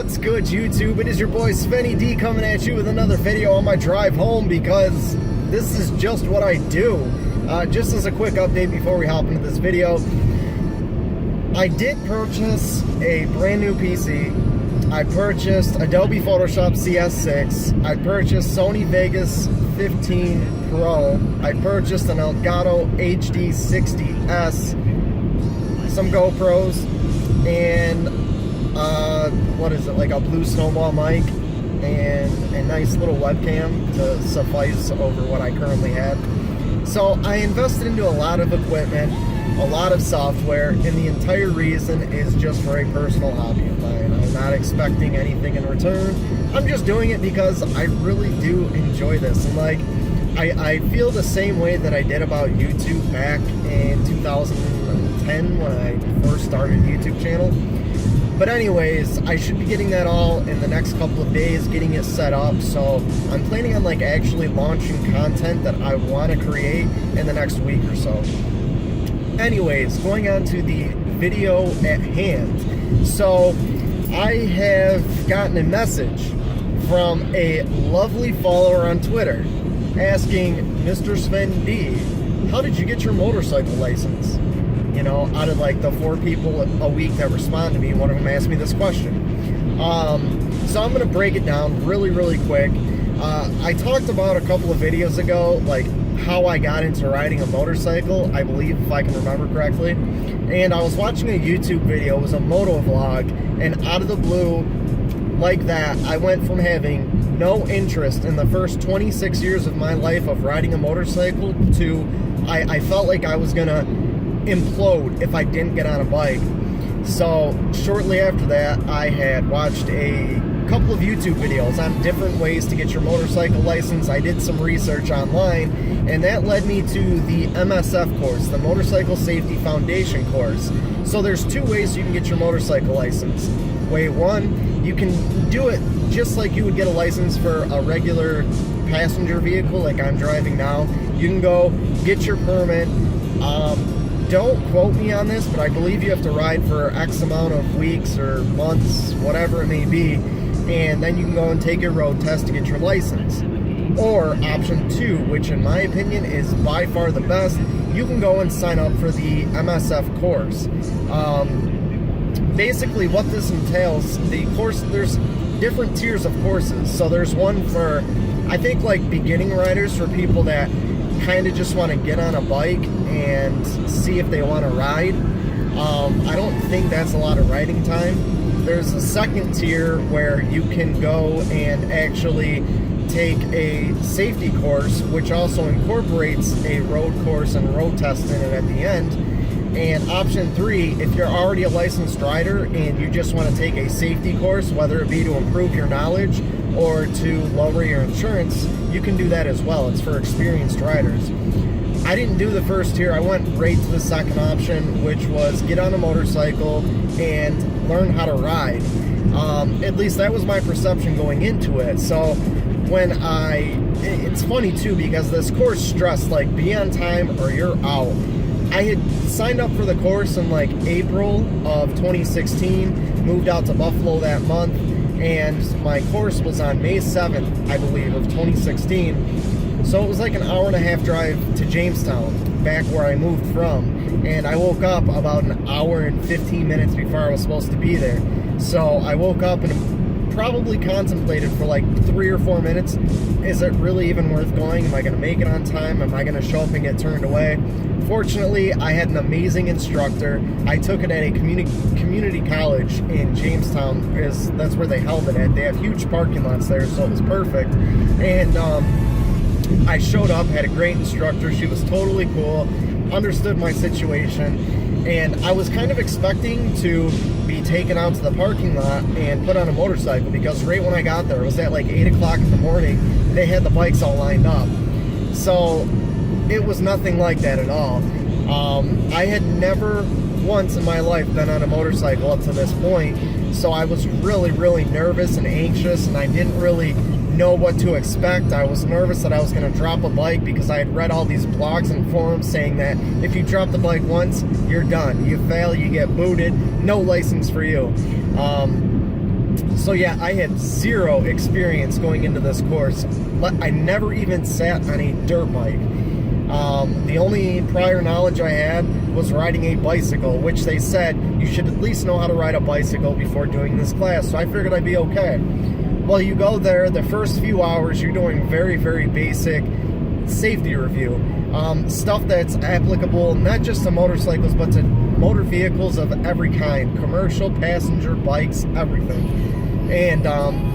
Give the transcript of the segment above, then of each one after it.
What's good, YouTube? It is your boy Svenny D coming at you with another video on my drive home because this is just what I do. Just as a quick update before we hop into this video, I did purchase a brand new PC. I purchased Adobe Photoshop CS6. I purchased Sony Vegas 15 Pro. I purchased an Elgato HD 60S, some GoPros, and what is it, like a blue snowball mic and a nice little webcam to suffice over what I currently had. So I invested into a lot of equipment, a lot of software, and the entire reason is just for a personal hobby of mine. I'm not expecting anything in return. I'm just doing it because I really do enjoy this. And like, I feel the same way that I did about YouTube back in 2010 when I first started a YouTube channel. But anyways, I should be getting that all in the next couple of days, getting it set up. So I'm planning on like actually launching content that I want to create in the next week or so. Anyways, going on to the video at hand. So I have gotten a message from a lovely follower on Twitter asking, Mr. Sven D, how did you get your motorcycle license? You know, out of like the 4 people a week that respond to me, one of them asked me this question. So I'm going to break it down really quick. I talked about a couple of videos ago, like how I got into riding a motorcycle, I believe, if I can remember correctly. And I was watching a YouTube video, it was a moto vlog, and out of the blue, like that, I went from having no interest in the first 26 years of my life of riding a motorcycle to I felt like I was going to implode if I didn't get on a bike. So shortly after that, I had watched a couple of YouTube videos on different ways to get your motorcycle license. I did some research online, and that led me to the MSF course, the Motorcycle Safety Foundation course. So there's 2 ways you can get your motorcycle license. Way 1, you can do it just like you would get a license for a regular passenger vehicle like I'm driving now. You can go get your permit. Don't quote me on this, but I believe you have to ride for X amount of weeks or months, whatever it may be, and then you can go and take your road test to get your license. Or option 2, which in my opinion is by far the best, you can go and sign up for the MSF course. Basically what this entails, the course, there's different tiers of courses. So there's one for, I think, like beginning riders, for people that kind of just want to get on a bike and see if they want to ride. I don't think that's a lot of riding time. There's a second tier where you can go and actually take a safety course, which also incorporates a road course and road test in it at the end. And option 3, if you're already a licensed rider and you just want to take a safety course, whether it be to improve your knowledge or to lower your insurance, you can do that as well. It's for experienced riders. I didn't do the first tier. I went right to the second option, which was get on a motorcycle and learn how to ride. At least that was my perception going into it. So when it's funny too, because this course stressed like be on time or you're out. I had signed up for the course in like April of 2016, moved out to Buffalo that month, and my course was on May 7th, I believe, of 2016. So it was like an hour and a half drive to Jamestown, back where I moved from. And I woke up about an hour and 15 minutes before I was supposed to be there. So I woke up and probably contemplated for like 3 or 4 minutes, is it really even worth going? Am I going to make it on time? Am I going to show up and get turned away? Fortunately, I had an amazing instructor. I took it at a community college in Jamestown. That's where they held it at. They have huge parking lots there, so it was perfect. And I showed up, had a great instructor. She was totally cool, understood my situation, and I was kind of expecting to be taken out to the parking lot and put on a motorcycle, because right when I got there, it was at like 8 o'clock in the morning. They had the bikes all lined up. So it was nothing like that at all. I had never once in my life been on a motorcycle up to this point, so I was really nervous and anxious, and I didn't really know what to expect. I was nervous that I was going to drop a bike, because I had read all these blogs and forums saying that if you drop the bike once, you're done. You fail, you get booted, no license for you. So yeah, I had zero experience going into this course. I never even sat on a dirt bike. The only prior knowledge I had was riding a bicycle, which they said you should at least know how to ride a bicycle before doing this class, so I figured I'd be okay. Well, you go there, the first few hours, you're doing very, very basic safety review. Stuff that's applicable not just to motorcycles, but to motor vehicles of every kind, commercial, passenger, bikes, everything. And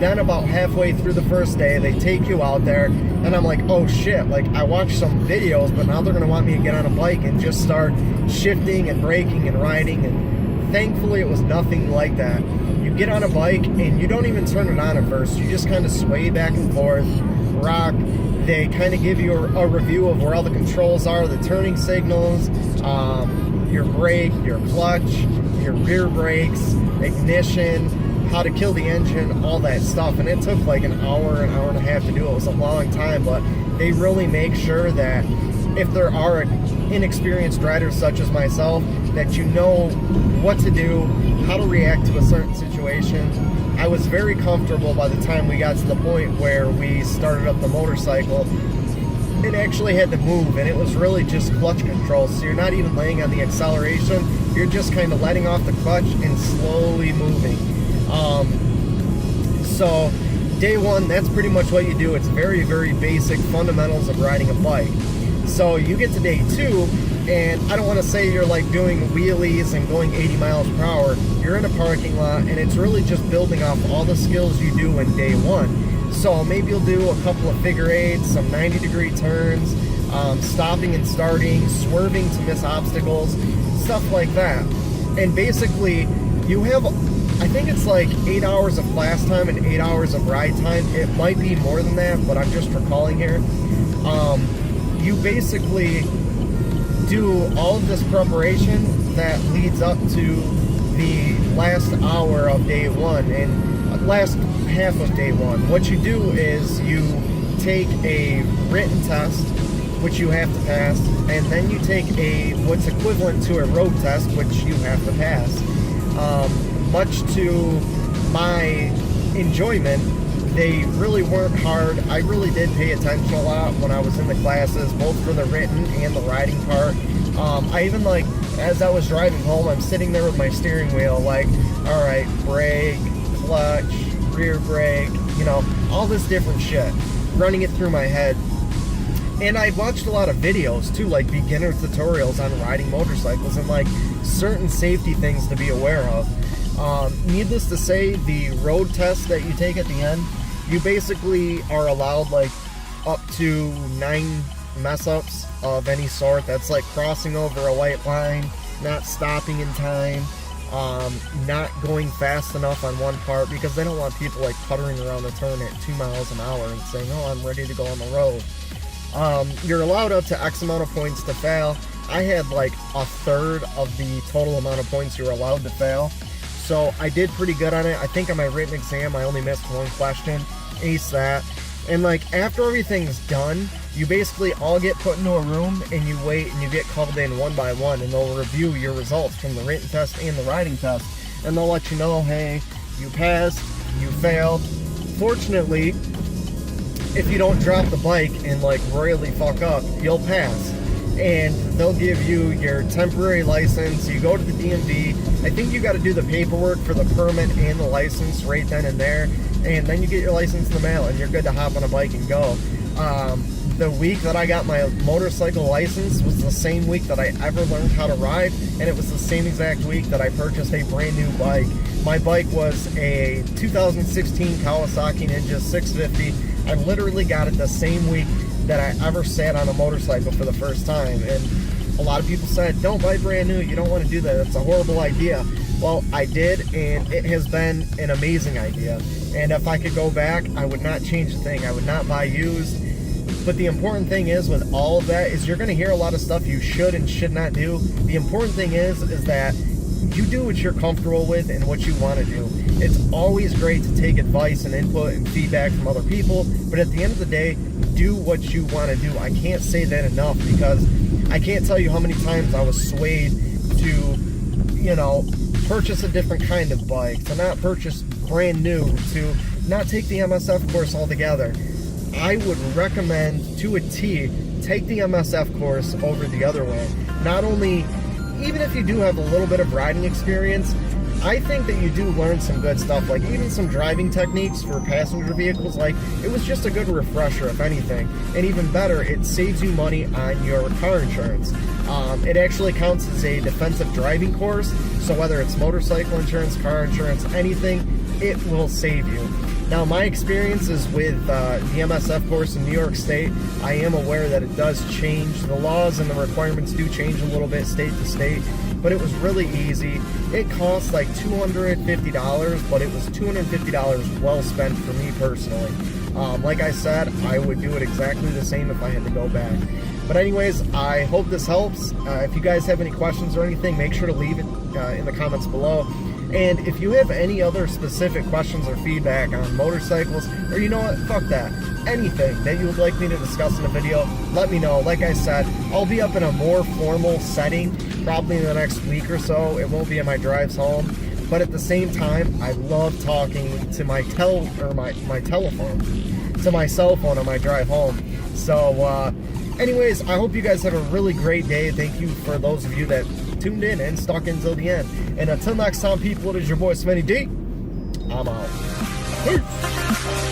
then about halfway through the first day, they take you out there, and I'm like, oh shit, like I watched some videos, but now they're gonna want me to get on a bike and just start shifting and braking and riding, and thankfully it was nothing like that. You get on a bike and you don't even turn it on at first, you just kind of sway back and forth, rock. They kind of give you a review of where all the controls are, the turning signals, your brake, your clutch, your rear brakes, ignition, how to kill the engine, all that stuff. And it took like an hour and a half to do it. It was a long time, but they really make sure that if there are inexperienced riders such as myself, that you know what to do, how to react to a certain situation. I was very comfortable by the time we got to the point where we started up the motorcycle. It actually had to move, and it was really just clutch control, so you're not even laying on the acceleration, you're just kind of letting off the clutch and slowly moving. So day one, that's pretty much what you do. It's very, very basic fundamentals of riding a bike. So you get to day two, and I don't want to say you're like doing wheelies and going 80 miles per hour. You're in a parking lot, and it's really just building off all the skills you do in day one. So maybe you'll do a couple of figure eights, some 90-degree turns, stopping and starting, swerving to miss obstacles, stuff like that. And basically, you have, I think it's like 8 hours of class time and 8 hours of ride time. It might be more than that, but I'm just recalling here. You basically do all of this preparation that leads up to the last hour of day one and last half of day one. What you do is you take a written test, which you have to pass, and then you take what's equivalent to a road test, which you have to pass. Much to my enjoyment, they really weren't hard. I really did pay attention a lot when I was in the classes, both for the written and the riding part. I even, like, as I was driving home, I'm sitting there with my steering wheel, like, all right, brake, clutch, rear brake, you know, all this different shit, running it through my head. And I watched a lot of videos too, like beginner tutorials on riding motorcycles and like certain safety things to be aware of. Needless to say, the road test that you take at the end, you basically are allowed like up to 9 mess-ups of any sort. That's like crossing over a white line, not stopping in time, not going fast enough on one part, because they don't want people like puttering around the turn at 2 miles an hour and saying, oh, I'm ready to go on the road. You're allowed up to X amount of points to fail. I had like a third of the total amount of points you were allowed to fail. So I did pretty good on it. I think on my written exam, I only missed one question. Ace that. And like after everything's done, you basically all get put into a room and you wait and you get called in one by one, and they'll review your results from the written test and the riding test. And they'll let you know, hey, you passed, you failed. Fortunately, if you don't drop the bike and like royally fuck up, you'll pass. And they'll give you your temporary license. You go to the DMV. I think you got to do the paperwork for the permit and the license right then and there. And then you get your license in the mail and you're good to hop on a bike and go. The week that I got my motorcycle license was the same week that I ever learned how to ride. And it was the same exact week that I purchased a brand new bike. My bike was a 2016 Kawasaki Ninja 650. I literally got it the same week that I ever sat on a motorcycle for the first time. And a lot of people said, don't buy brand new, you don't want to do that, it's a horrible idea. Well, I did, and it has been an amazing idea. And if I could go back, I would not change a thing. I would not buy used. But the important thing is with all of that is you're going to hear a lot of stuff you should and should not do. The important thing is that you do what you're comfortable with and what you want to do. It's always great to take advice and input and feedback from other people, but at the end of the day, do what you want to do. I can't say that enough, because I can't tell you how many times I was swayed to, you know, purchase a different kind of bike, to not purchase brand new to not take the MSF course altogether, I would recommend to a T, take the MSF course over the other way. Not only, even if you do have a little bit of riding experience, I think that you do learn some good stuff, like even some driving techniques for passenger vehicles. Like, it was just a good refresher, if anything. And even better, it saves you money on your car insurance. It actually counts as a defensive driving course, so whether it's motorcycle insurance, car insurance, anything, it will save you. Now, my experiences with the MSF course in New York State, I am aware that it does change. The laws and the requirements do change a little bit state to state, but it was really easy. It cost like $250, but it was $250 well spent for me personally. Like I said, I would do it exactly the same if I had to go back. But anyways, I hope this helps. If you guys have any questions or anything, make sure to leave it in the comments below. And if you have any other specific questions or feedback on motorcycles, or you know what, fuck that, anything that you would like me to discuss in a video, let me know. Like I said, I'll be up in a more formal setting probably in the next week or so. It won't be in my drives home. But at the same time, I love talking to my telephone, to my cell phone on my drive home. So anyways, I hope you guys have a really great day. Thank you for those of you that tuned in and stuck until the end. And until next time, people, it is your boy Svenny-D. I'm out. Peace.